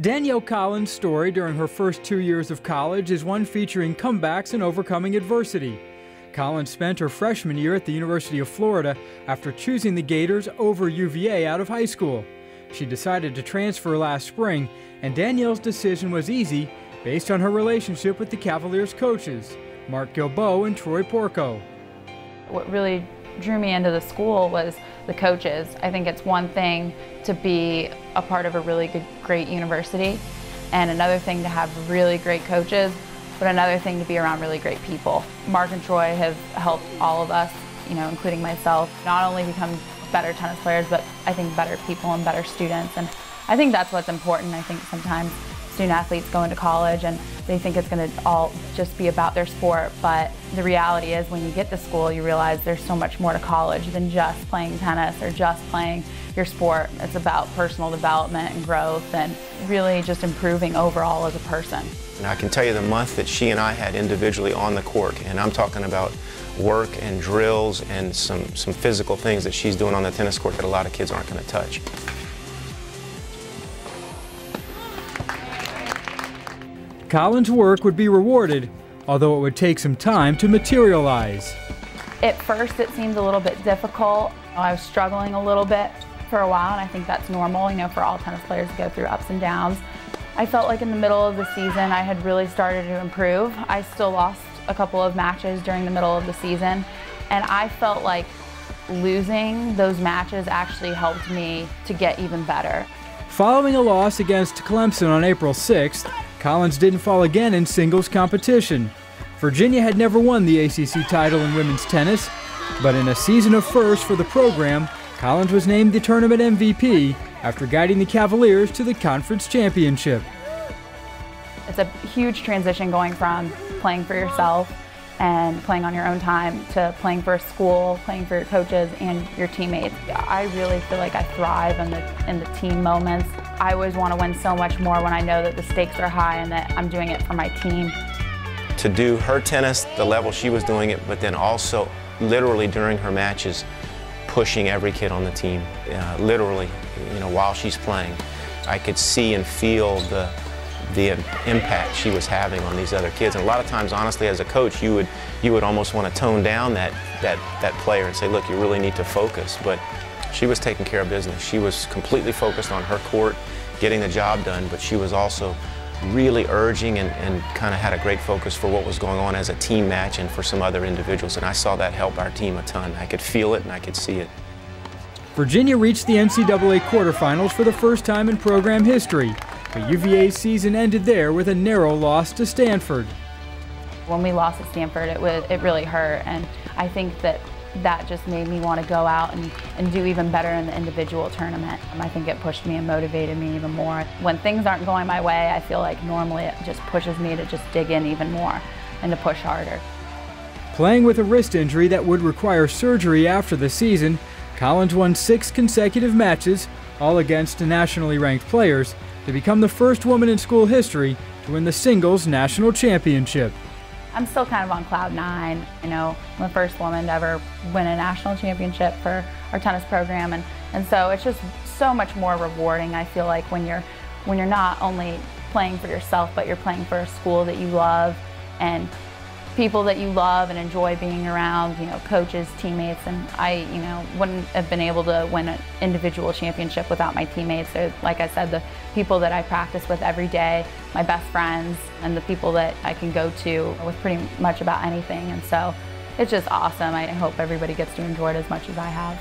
Danielle Collins' story during her first 2 years of college is one featuring comebacks and overcoming adversity. Collins spent her freshman year at the University of Florida after choosing the Gators over UVA out of high school. She decided to transfer last spring, and Danielle's decision was easy based on her relationship with the Cavaliers coaches, Mark Gilboa and Troy Porco. What really drew me into the school was the coaches. I think it's one thing to be a part of a really great university, and another thing to have really great coaches, but another thing to be around really great people. Mark and Troy have helped all of us, including myself, not only become better tennis players, but I think better people and better students. And I think that's what's important. I think sometimes student athletes go into college and they think it's going to all just be about their sport, but the reality is when you get to school you realize there's so much more to college than just playing tennis or just playing your sport. It's about personal development and growth and really just improving overall as a person. And I can tell you the month that she and I had individually on the court, and I'm talking about work and drills and some physical things that she's doing on the tennis court that a lot of kids aren't going to touch. Collins' work would be rewarded, although it would take some time to materialize. At first it seemed a little bit difficult. I was struggling a little bit for a while, and I think that's normal, for all tennis players to go through ups and downs. I felt like in the middle of the season I had really started to improve. I still lost a couple of matches during the middle of the season, and I felt like losing those matches actually helped me to get even better. Following a loss against Clemson on April 6th, Collins didn't fall again in singles competition. Virginia had never won the ACC title in women's tennis, but in a season of firsts for the program, Collins was named the tournament MVP after guiding the Cavaliers to the conference championship. It's a huge transition going from playing for yourself and playing on your own time to playing for a school, playing for your coaches and your teammates. I really feel like I thrive in the team moments. I always want to win so much more when I know that the stakes are high and that I'm doing it for my team. To do her tennis the level she was doing it, but then also literally during her matches pushing every kid on the team, literally, while she's playing. I could see and feel the impact she was having on these other kids. And a lot of times, honestly, as a coach, you would almost want to tone down that player and say, look, you really need to focus. But she was taking care of business. She was completely focused on her court, getting the job done, but she was also really urging and kind of had a great focus for what was going on as a team match and for some other individuals. And I saw that help our team a ton. I could feel it and I could see it. Virginia reached the NCAA quarterfinals for the first time in program history, but UVA's season ended there with a narrow loss to Stanford. When we lost at Stanford, it really hurt, and I think that just made me want to go out and do even better in the individual tournament. I think it pushed me and motivated me even more. When things aren't going my way, I feel like normally it just pushes me to just dig in even more and to push harder. Playing with a wrist injury that would require surgery after the season, Collins won 6 consecutive matches, all against nationally ranked players, to become the first woman in school history to win the singles national championship. I'm still kind of on cloud 9. I'm the first woman to ever win a national championship for our tennis program, and so it's just so much more rewarding. I feel like when you're not only playing for yourself, but you're playing for a school that you love and people that you love and enjoy being around, coaches, teammates, and I, wouldn't have been able to win an individual championship without my teammates. So, like I said, the people that I practice with every day, my best friends, and the people that I can go to with pretty much about anything. And so it's just awesome. I hope everybody gets to enjoy it as much as I have.